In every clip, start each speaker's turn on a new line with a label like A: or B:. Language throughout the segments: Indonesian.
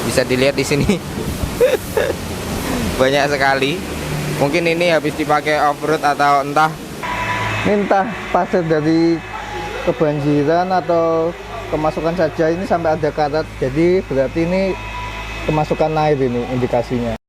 A: Bisa dilihat di sini. Banyak sekali. Mungkin ini habis dipakai off-road atau entah pasir dari kebanjiran atau kemasukan saja. Ini sampai ada karat, jadi berarti ini kemasukan air, ini indikasinya.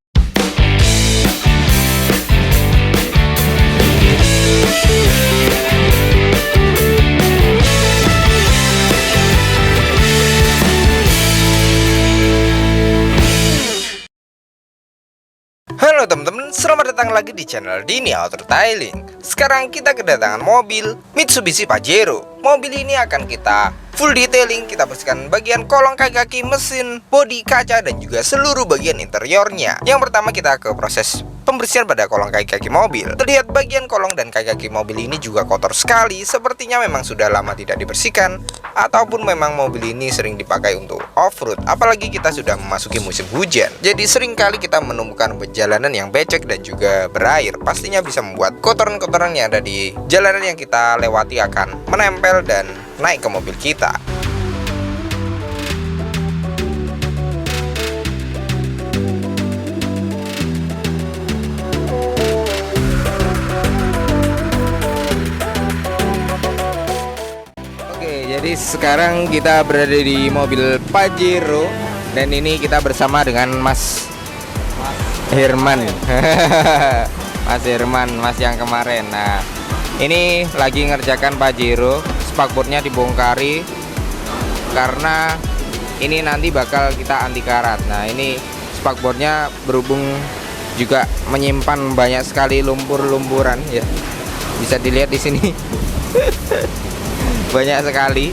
B: Halo teman-teman, selamat datang lagi di channel Dini Auto Detailing. Sekarang kita kedatangan mobil Mitsubishi Pajero. Mobil ini akan kita full detailing, kita bersihkan bagian kolong kaki-kaki, mesin, bodi, kaca, dan juga seluruh bagian interiornya. Yang pertama kita ke proses pembersihan pada kolong kaki-kaki mobil. Terlihat bagian kolong dan kaki-kaki mobil ini juga kotor sekali. Sepertinya memang sudah lama tidak dibersihkan, ataupun memang mobil ini sering dipakai untuk off-road. Apalagi kita sudah memasuki musim hujan, jadi sering kali kita menemukan jalanan yang becek dan juga berair. Pastinya bisa membuat kotoran-kotoran yang ada di jalanan yang kita lewati akan menempel dan naik ke mobil kita.
A: Jadi sekarang kita berada di mobil Pajero, dan ini kita bersama dengan Mas Herman. Mas Herman, Mas yang kemarin. Nah, ini lagi ngerjakan Pajero, spakbornya dibongkari karena ini nanti bakal kita anti karat. Nah, ini spakbornya berhubung juga menyimpan banyak sekali lumpur-lumpuran ya. Bisa dilihat di sini. Banyak sekali.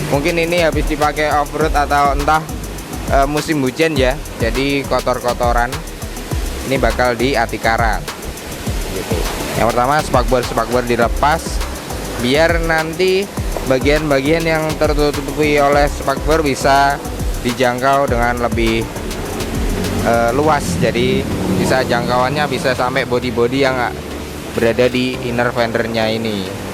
A: Mungkin ini habis dipakai off-road atau entah musim hujan ya. Jadi kotor-kotoran ini bakal dianti karat gitu. Yang pertama spakbor dilepas biar nanti bagian-bagian yang tertutupi oleh spakbor bisa dijangkau dengan lebih luas. Jadi bisa jangkauannya bisa sampai bodi-bodi yang berada di inner fendernya ini.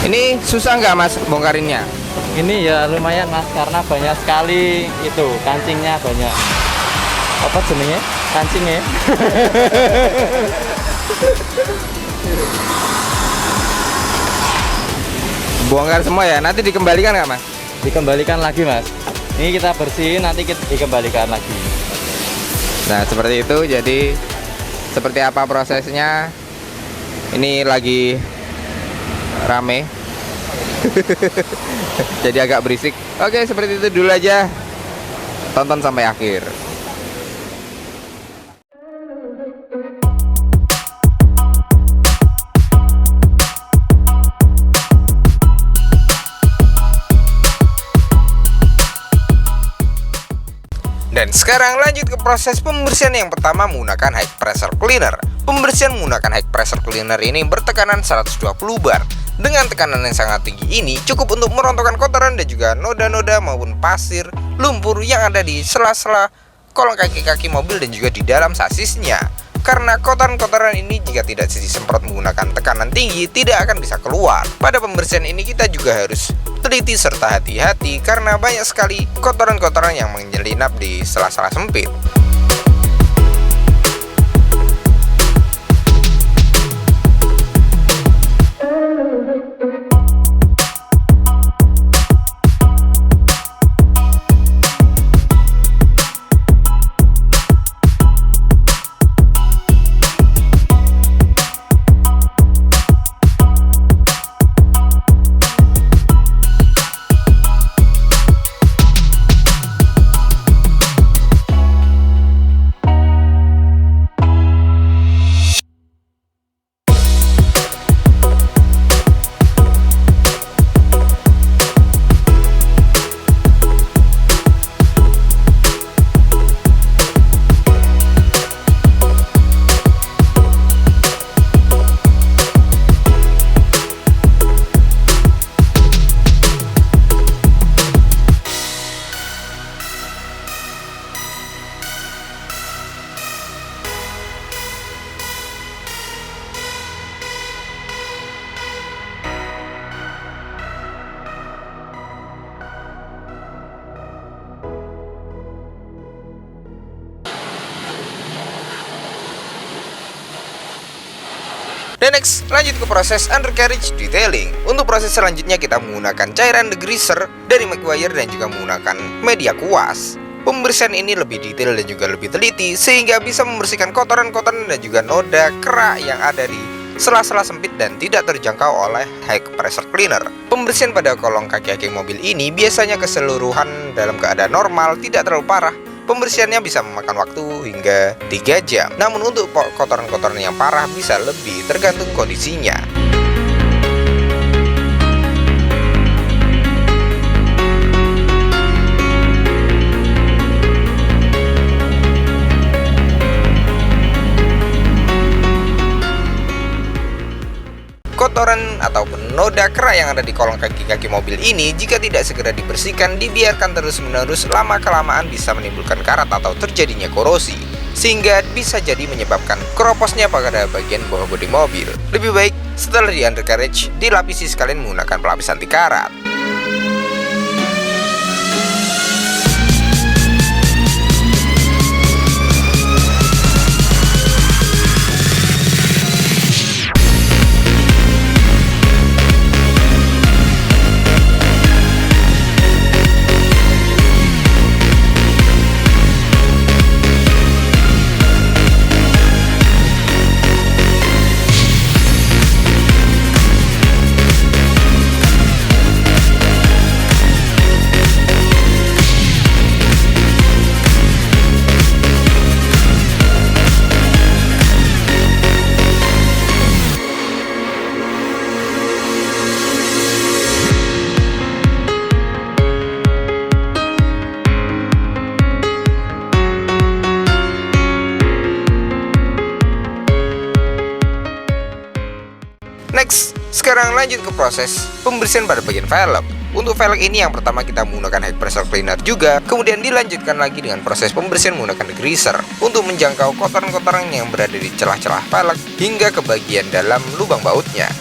A: Ini susah nggak Mas bongkarinnya?
C: Ini ya lumayan Mas, karena banyak sekali itu kancingnya banyak. Apa jenisnya? Kancingnya.
A: Bongkar semua ya? Nanti dikembalikan nggak Mas?
C: Dikembalikan lagi Mas. Ini kita bersihin, nanti kita dikembalikan lagi.
A: Nah seperti itu. Jadi seperti apa prosesnya? Ini lagi rame. Jadi agak berisik. Oke, seperti itu dulu aja. Tonton sampai akhir.
B: Dan sekarang lanjut ke proses pembersihan yang pertama menggunakan high pressure cleaner. Pembersihan menggunakan high pressure cleaner ini bertekanan 120 bar. Dengan tekanan yang sangat tinggi ini cukup untuk merontokkan kotoran dan juga noda-noda maupun pasir, lumpur yang ada di sela-sela kolong kaki-kaki mobil dan juga di dalam sasisnya. Karena kotoran-kotoran ini jika tidak disemprot menggunakan tekanan tinggi tidak akan bisa keluar. Pada pembersihan ini kita juga harus teliti serta hati-hati karena banyak sekali kotoran-kotoran yang menyelinap di sela-sela sempit. Dan next, lanjut ke proses undercarriage detailing. Untuk proses selanjutnya kita menggunakan cairan degreaser dari Meguiar dan juga menggunakan media kuas. Pembersihan ini lebih detail dan juga lebih teliti sehingga bisa membersihkan kotoran-kotoran dan juga noda kerak yang ada di sela-sela sempit dan tidak terjangkau oleh high pressure cleaner. Pembersihan pada kolong kaki-kaki mobil ini biasanya keseluruhan dalam keadaan normal, tidak terlalu parah. Pembersihannya bisa memakan waktu hingga 3 jam. Namun untuk kotoran-kotoran yang parah bisa lebih, tergantung kondisinya. Kotoran ataupun noda kerak yang ada di kolong kaki-kaki mobil ini jika tidak segera dibersihkan, dibiarkan terus-menerus, lama-kelamaan bisa menimbulkan karat atau terjadinya korosi, sehingga bisa jadi menyebabkan keroposnya pada bagian bawah bodi mobil. Lebih baik setelah di undercarriage dilapisi sekalian menggunakan pelapis anti karat. Next, sekarang lanjut ke proses pembersihan pada bagian velg. Untuk velg ini yang pertama kita menggunakan high pressure cleaner juga, kemudian dilanjutkan lagi dengan proses pembersihan menggunakan degreaser untuk menjangkau kotoran-kotoran yang berada di celah-celah velg hingga ke bagian dalam lubang bautnya.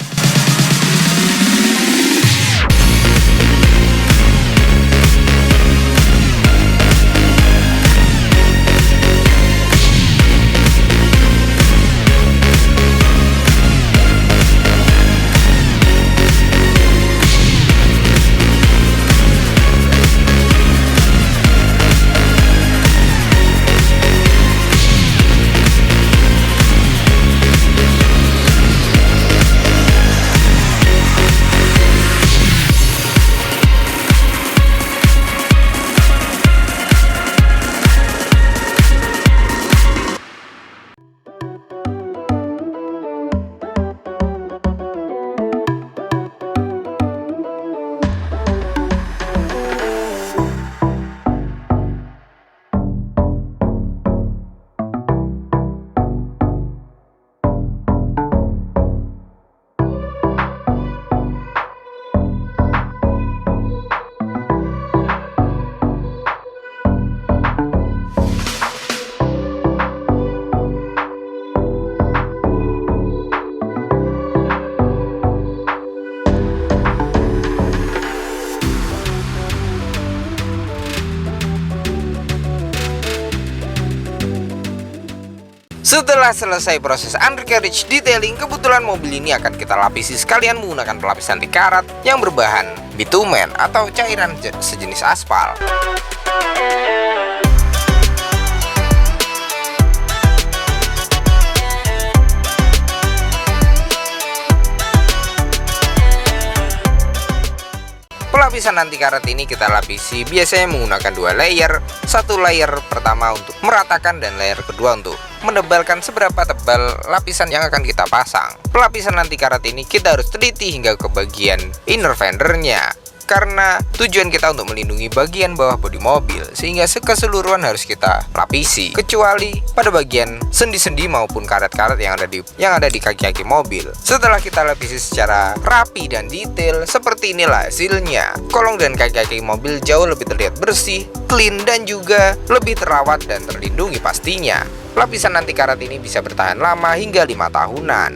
B: Setelah selesai proses undercarriage detailing, kebetulan mobil ini akan kita lapisi sekalian menggunakan pelapis anti karat yang berbahan bitumen atau cairan sejenis aspal. Pelapisan anti karat ini kita lapisi biasanya menggunakan 2 layer. Satu layer pertama untuk meratakan dan layer kedua untuk menebalkan seberapa tebal lapisan yang akan kita pasang. Pelapisan anti karat ini kita harus teliti hingga ke bagian inner fendernya, karena tujuan kita untuk melindungi bagian bawah bodi mobil, sehingga keseluruhan harus kita lapisi, kecuali pada bagian sendi-sendi maupun karet-karet yang ada di kaki-kaki mobil. Setelah kita lapisi secara rapi dan detail, seperti inilah hasilnya. Kolong dan kaki-kaki mobil jauh lebih terlihat bersih, clean, dan juga lebih terawat dan terlindungi pastinya. Lapisan anti karat ini bisa bertahan lama hingga 5 tahunan.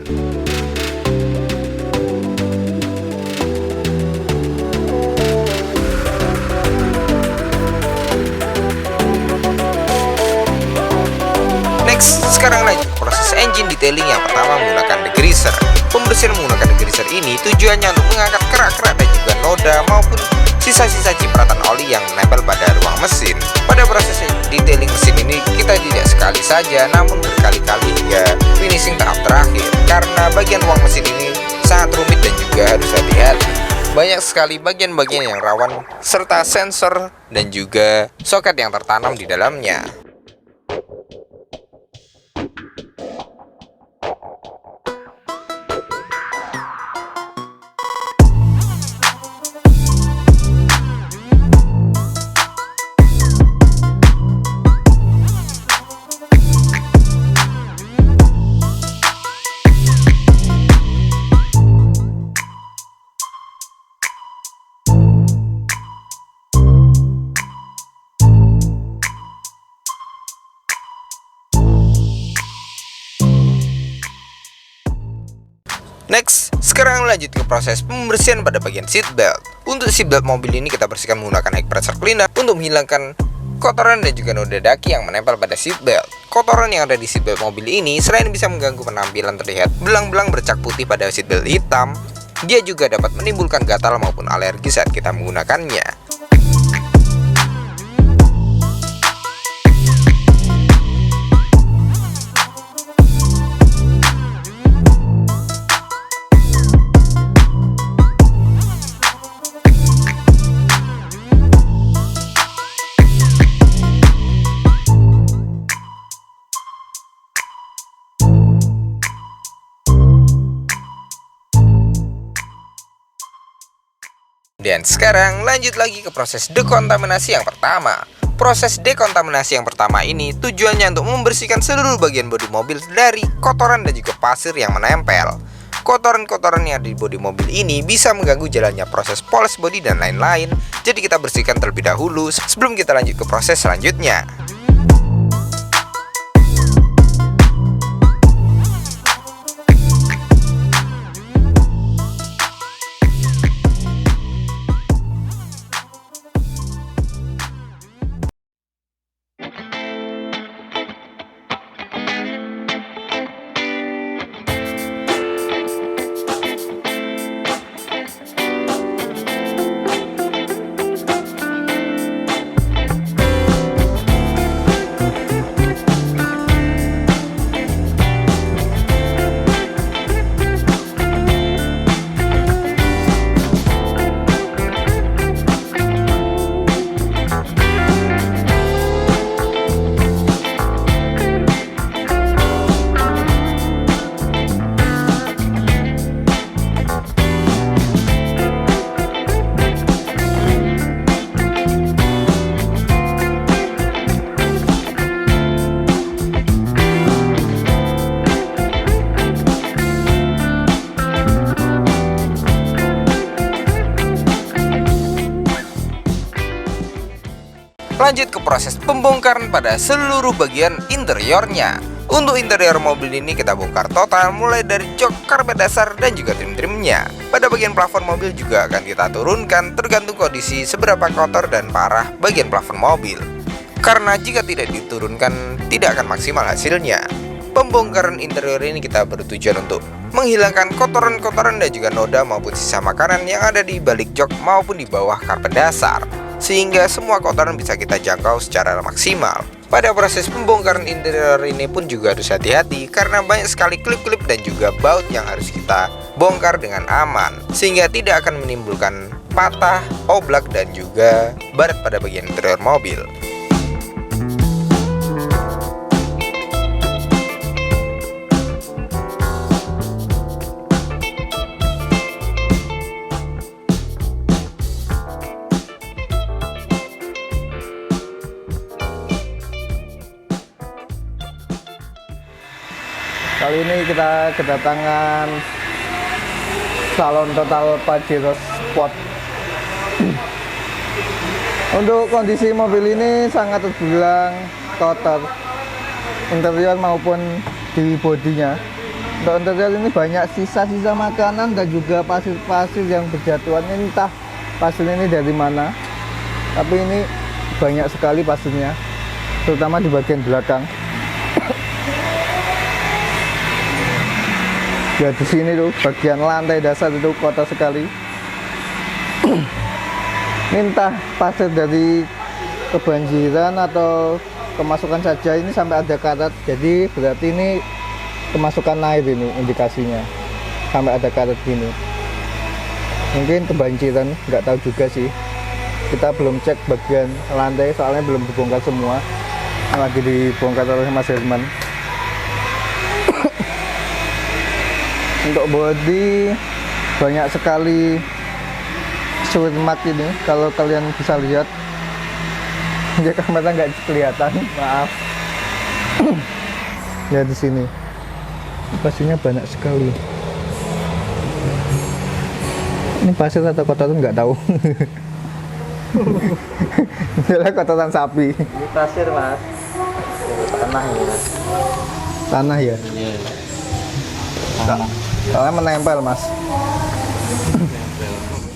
B: Next, sekarang lanjut proses engine detailing yang pertama menggunakan degreaser. Pembersihan menggunakan degreaser ini tujuannya untuk mengangkat kerak-kerak dan juga noda maupun sisa-sisa cipratan oli yang menempel pada ruang mesin. Pada proses detailing mesin ini kita tidak sekali saja namun berkali-kali hingga finishing tahap terakhir, karena bagian ruang mesin ini sangat rumit dan juga harus hati-hati. Banyak sekali bagian-bagian yang rawan serta sensor dan juga soket yang tertanam di dalamnya. Next, sekarang lanjut ke proses pembersihan pada bagian seatbelt. Untuk seatbelt mobil ini kita bersihkan menggunakan air pressure cleaner untuk menghilangkan kotoran dan juga noda daki yang menempel pada seatbelt. Kotoran yang ada di seatbelt mobil ini selain bisa mengganggu penampilan terlihat belang-belang bercak putih pada seatbelt hitam, dia juga dapat menimbulkan gatal maupun alergi saat kita menggunakannya. Dan sekarang lanjut lagi ke proses dekontaminasi yang pertama. Proses dekontaminasi yang pertama ini tujuannya untuk membersihkan seluruh bagian bodi mobil dari kotoran dan juga pasir yang menempel. Kotoran-kotoran yang ada di bodi mobil ini bisa mengganggu jalannya proses poles bodi dan lain-lain. Jadi kita bersihkan terlebih dahulu sebelum kita lanjut ke proses selanjutnya. Lanjut ke proses pembongkaran pada seluruh bagian interiornya. Untuk interior mobil ini kita bongkar total mulai dari jok, karpet dasar, dan juga trim-trimnya. Pada bagian plafon mobil juga akan kita turunkan tergantung kondisi seberapa kotor dan parah bagian plafon mobil. Karena jika tidak diturunkan tidak akan maksimal hasilnya. Pembongkaran interior ini kita bertujuan untuk menghilangkan kotoran-kotoran dan juga noda maupun sisa makanan yang ada di balik jok maupun di bawah karpet dasar, sehingga semua kotoran bisa kita jangkau secara maksimal. Pada proses pembongkaran interior ini pun juga harus hati-hati karena banyak sekali klip-klip dan juga baut yang harus kita bongkar dengan aman, sehingga tidak akan menimbulkan patah, oblak, dan juga baret pada bagian interior mobil.
C: Kali ini kita kedatangan salon Total Pajero Sport. Untuk kondisi mobil ini sangat terbilang kotor, interior maupun di bodinya. Untuk interior ini banyak sisa-sisa makanan dan juga pasir-pasir yang berjatuhan. Entah pasir ini dari mana, tapi ini banyak sekali pasirnya, terutama di bagian belakang. Ya di sini tuh bagian lantai dasar itu kotor sekali. Ini entah pasir dari kebanjiran atau kemasukan saja, ini sampai ada karat, jadi berarti ini kemasukan air, ini indikasinya sampai ada karat gini. Mungkin kebanjiran, nggak tahu juga sih, kita belum cek bagian lantai soalnya belum dibongkar semua, lagi dibongkar oleh Mas Herman. Untuk body banyak sekali swirl mark ini, kalau kalian bisa lihat. Ya kamera nggak kelihatan, maaf. Ya di sini pasirnya banyak sekali. Ini pasir atau kotoran nggak tahu. Ini kotoran sapi.
D: Ini pasir mas, tanah ini mas.
C: Tanah ya?
D: Iya.
C: Soalnya menempel mas.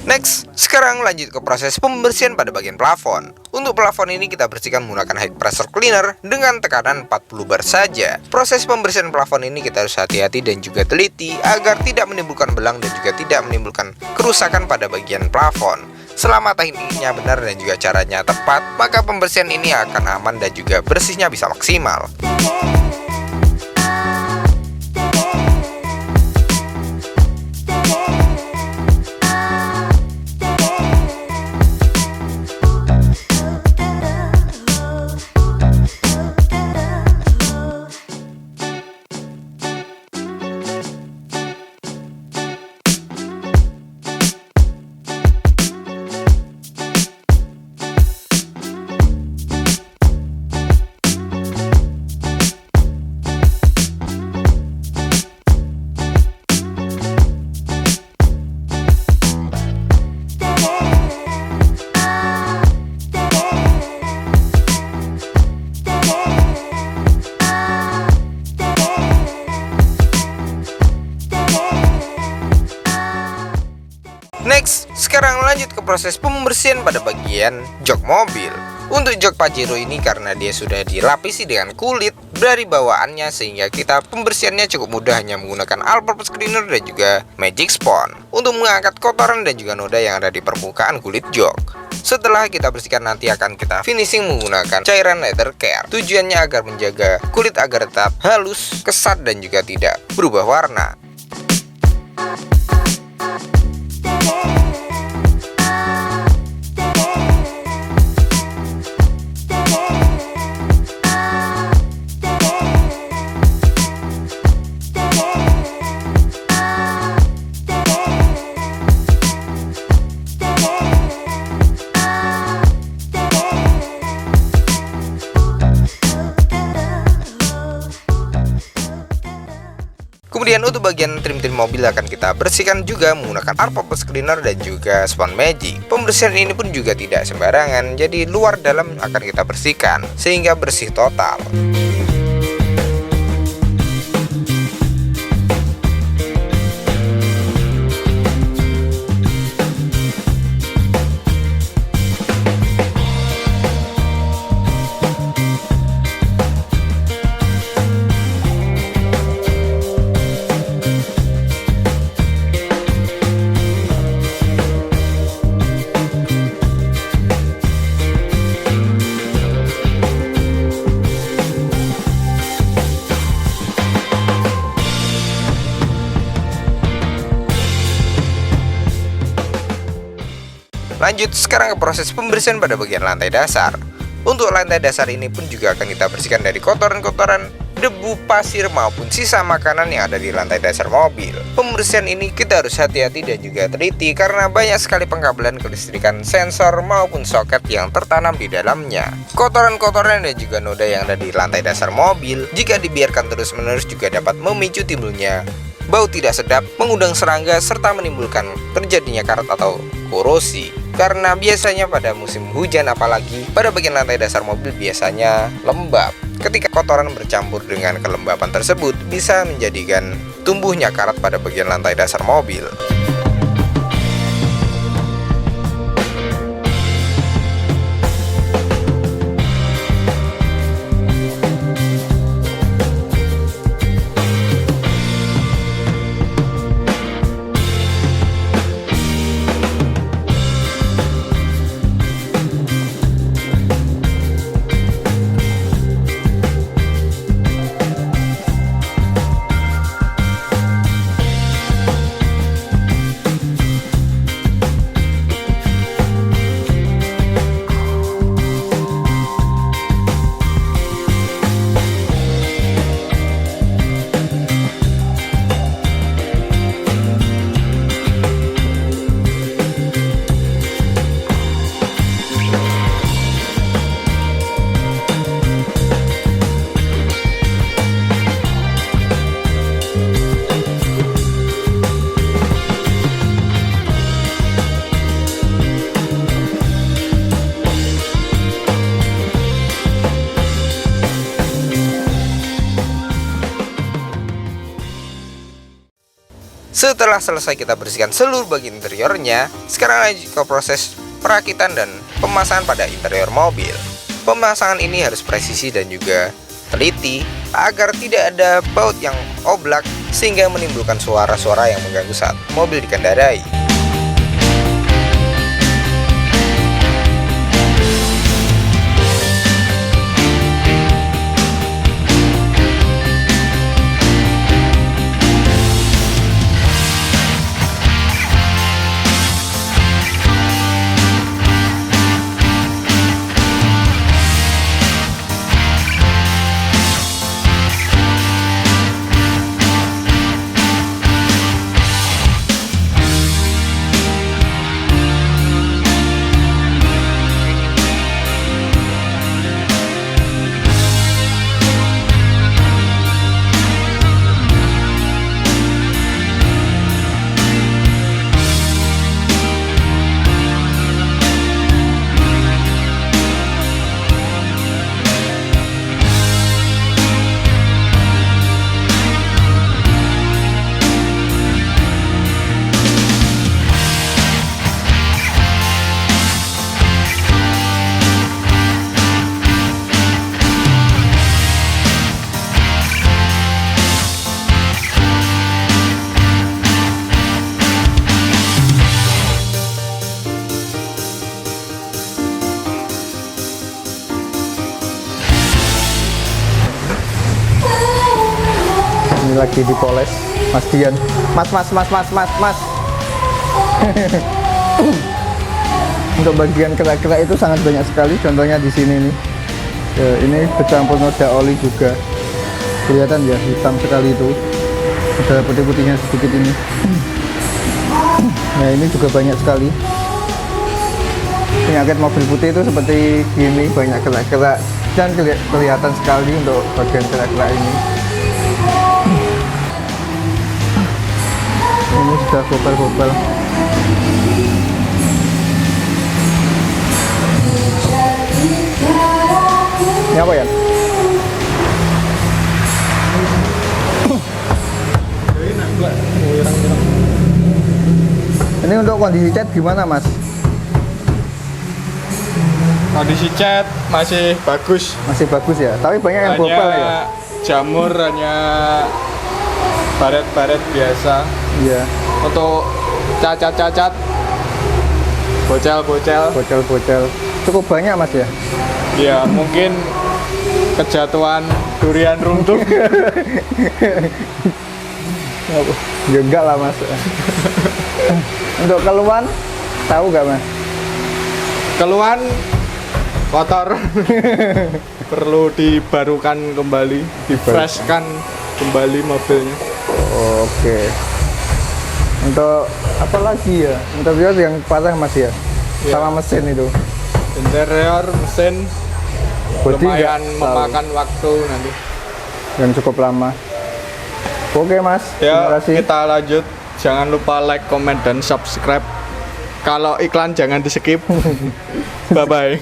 B: Next, sekarang lanjut ke proses pembersihan pada bagian plafon. Untuk plafon ini kita bersihkan menggunakan high pressure cleaner dengan tekanan 40 bar saja. Proses pembersihan plafon ini kita harus hati-hati dan juga teliti agar tidak menimbulkan belang dan juga tidak menimbulkan kerusakan pada bagian plafon. Selama tekniknya benar dan juga caranya tepat, maka pembersihan ini akan aman dan juga bersihnya bisa maksimal. Next, sekarang lanjut ke proses pembersihan pada bagian jok mobil. Untuk jok Pajero ini karena dia sudah dilapisi dengan kulit dari bawaannya, sehingga kita pembersihannya cukup mudah hanya menggunakan all-purpose cleaner dan juga magic sponge untuk mengangkat kotoran dan juga noda yang ada di permukaan kulit jok. Setelah kita bersihkan, nanti akan kita finishing menggunakan cairan leather care. Tujuannya agar menjaga kulit agar tetap halus, kesat dan juga tidak berubah warna. Kemudian untuk bagian trim-trim mobil akan kita bersihkan juga menggunakan all-purpose cleaner dan juga sponge magic. Pembersihan ini pun juga tidak sembarangan, jadi luar dalam akan kita bersihkan sehingga bersih total. Lanjut sekarang ke proses pembersihan pada bagian lantai dasar. Untuk lantai dasar ini pun juga akan kita bersihkan dari kotoran-kotoran, debu, pasir maupun sisa makanan yang ada di lantai dasar mobil. Pembersihan ini kita harus hati-hati dan juga teliti karena banyak sekali pengkabelan kelistrikan, sensor maupun soket yang tertanam di dalamnya. Kotoran-kotoran dan juga noda yang ada di lantai dasar mobil jika dibiarkan terus-menerus juga dapat memicu timbulnya bau tidak sedap, mengundang serangga, serta menimbulkan terjadinya karat atau korosi. Karena biasanya pada musim hujan, apalagi pada bagian lantai dasar mobil biasanya lembab. Ketika kotoran bercampur dengan kelembapan tersebut bisa menjadikan tumbuhnya karat pada bagian lantai dasar mobil. Setelah selesai kita bersihkan seluruh bagian interiornya, sekarang lanjut ke proses perakitan dan pemasangan pada interior mobil. Pemasangan ini harus presisi dan juga teliti agar tidak ada baut yang oblak sehingga menimbulkan suara-suara yang mengganggu saat mobil dikendarai.
C: Ini lagi dipoles Mas Dian. Mas. Untuk bagian kerak-kerak itu sangat banyak sekali. Contohnya di sini nih. Ya, ini bercampur noda oli juga. Kelihatan ya, hitam sekali itu. Ada putih-putihnya sedikit ini. Nah, ini juga banyak sekali. Penyakit mobil putih itu seperti gini, banyak kerak-kerak dan kelihatan sekali untuk bagian kerak-kerak ini. Ini sudah gobel-gobel. Ini apa ya? Ini untuk kondisi cat gimana, Mas?
E: Kondisi cat masih bagus.
C: Masih bagus ya, tapi banyak yang gobel ya.
E: Jamur hanya baret-baret biasa.
C: Iya.
E: Untuk cacat-cacat, bocel-bocel,
C: cukup banyak, Mas ya.
E: ya mungkin kejatuhan durian runtuh.
C: Ya enggak lah, Mas. Untuk keluhan tahu nggak, Mas?
E: Keluhan kotor. Perlu dibarukan kembali, difreshkan kembali mobilnya.
C: Oke. Untuk apa lagi ya? Interior yang parah, Mas ya?
E: Ya.
C: Sama mesin itu.
E: Interior, mesin
C: Bodi
E: lumayan
C: nggak
E: memakan waktu nanti.
C: yang cukup lama. Oke, Mas. Terima
E: Ya,
C: kasih.
E: kita lanjut. Jangan lupa like, comment, dan subscribe. Kalau iklan jangan di-skip. Bye-bye.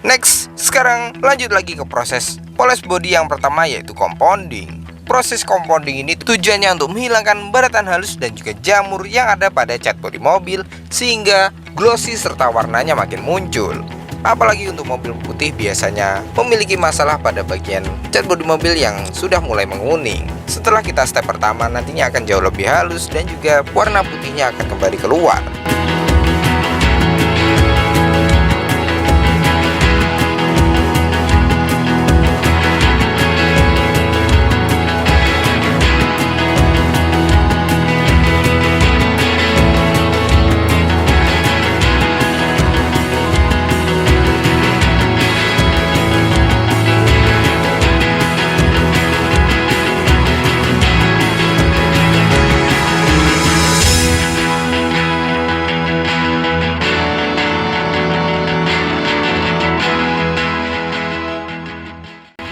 B: Next, sekarang lanjut lagi ke proses poles bodi yang pertama, yaitu compounding. Proses compounding ini tujuannya untuk menghilangkan baratan halus dan juga jamur yang ada pada cat bodi mobil sehingga glossy serta warnanya makin muncul. Apalagi untuk mobil putih biasanya memiliki masalah pada bagian cat bodi mobil yang sudah mulai menguning. Setelah kita step pertama, nantinya akan jauh lebih halus dan juga warna putihnya akan kembali keluar.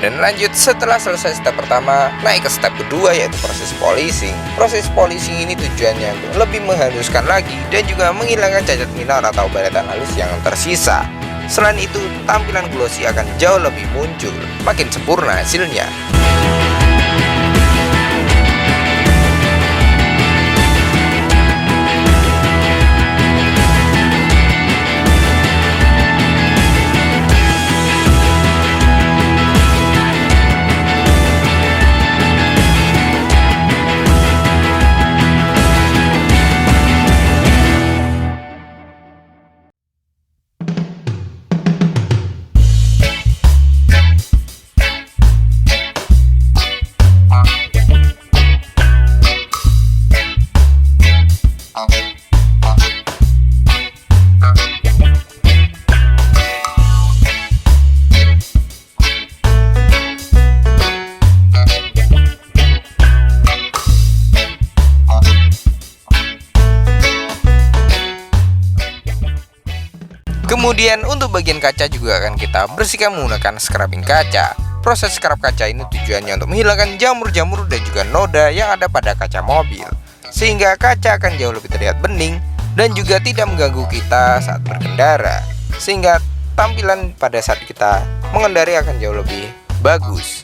B: Dan lanjut, setelah selesai step pertama, naik ke step kedua, yaitu proses polishing. Proses polishing ini tujuannya untuk lebih menghaluskan lagi dan juga menghilangkan cacat minor atau baratan halus yang tersisa. Selain itu, tampilan glossy akan jauh lebih muncul, makin sempurna hasilnya. Kemudian untuk bagian kaca juga akan kita bersihkan menggunakan scrubbing kaca. Proses scrub kaca ini tujuannya untuk menghilangkan jamur-jamur dan juga noda yang ada pada kaca mobil, sehingga kaca akan jauh lebih terlihat bening dan juga tidak mengganggu kita saat berkendara, sehingga tampilan pada saat kita mengendari akan jauh lebih bagus.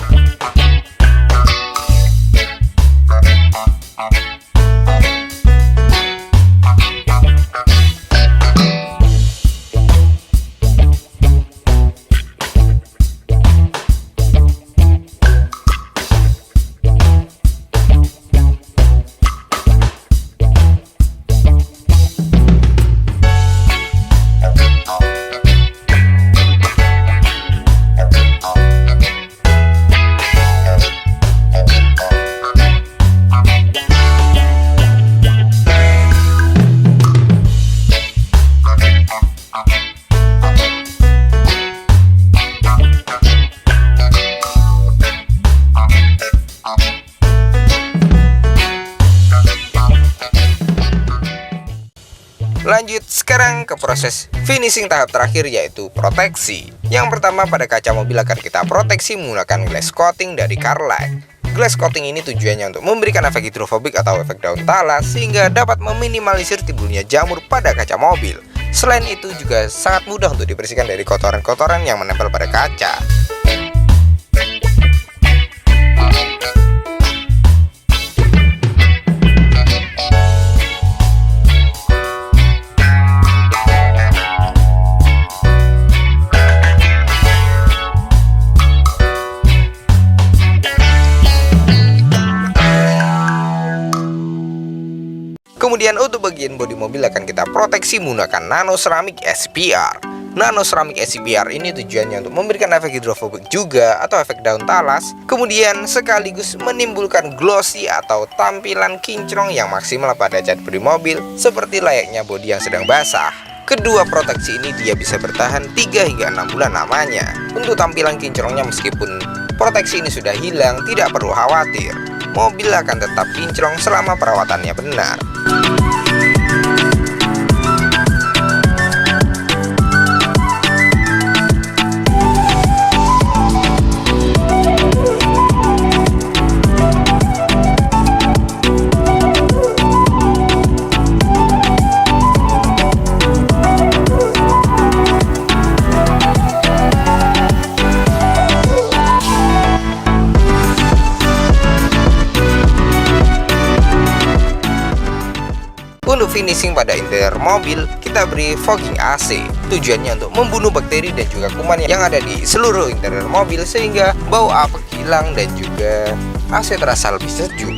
B: Lanjut sekarang ke proses finishing tahap terakhir, yaitu proteksi. Yang pertama, pada kaca mobil akan kita proteksi menggunakan glass coating dari Carlite. Glass coating ini tujuannya untuk memberikan efek hidrofobik atau efek daun talas, sehingga dapat meminimalisir timbulnya jamur pada kaca mobil. Selain itu juga sangat mudah untuk dibersihkan dari kotoran-kotoran yang menempel pada kaca. Kemudian untuk bagian bodi mobil akan kita proteksi menggunakan nano ceramic SPR. Nano ceramic SPR ini tujuannya untuk memberikan efek hidrofobik juga atau efek daun talas, kemudian sekaligus menimbulkan glossy atau tampilan kinclong yang maksimal pada cat bodi mobil seperti layaknya bodi yang sedang basah. Kedua proteksi ini dia bisa bertahan 3 hingga 6 bulan lamanya. Untuk tampilan kinclongnya, meskipun proteksi ini sudah hilang, tidak perlu khawatir. Mobil akan tetap kinclong selama perawatannya benar. Untuk finishing pada interior mobil, kita beri fogging AC. Tujuannya untuk membunuh bakteri dan juga kuman yang ada di seluruh interior mobil, sehingga bau apek hilang dan juga AC terasa lebih sejuk.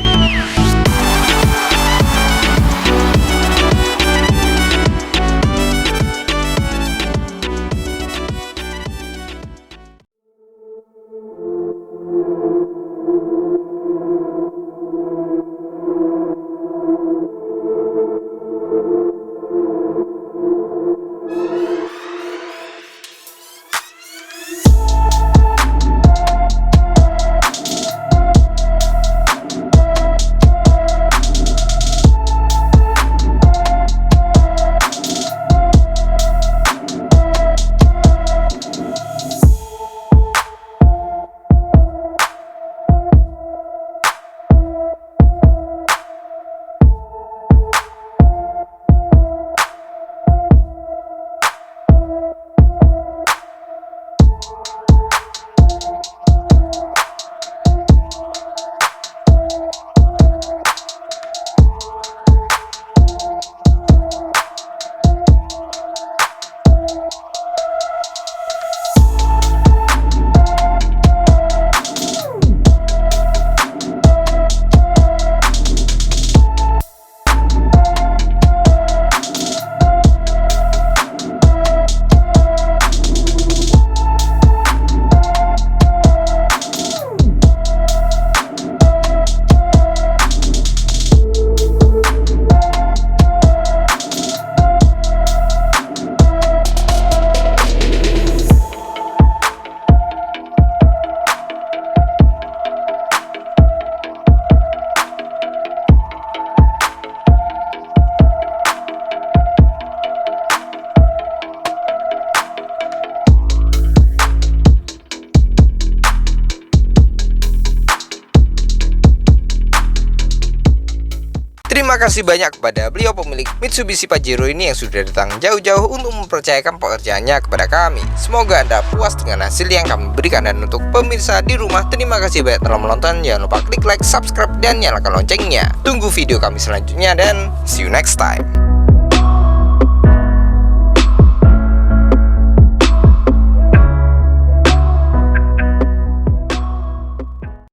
B: Terima kasih banyak kepada beliau pemilik Mitsubishi Pajero ini yang sudah datang jauh-jauh untuk mempercayakan pekerjaannya kepada kami. Semoga Anda puas dengan hasil yang kami berikan. Dan untuk pemirsa di rumah, terima kasih banyak telah menonton. Jangan lupa klik like, subscribe, dan nyalakan loncengnya. Tunggu video kami selanjutnya dan see you next time.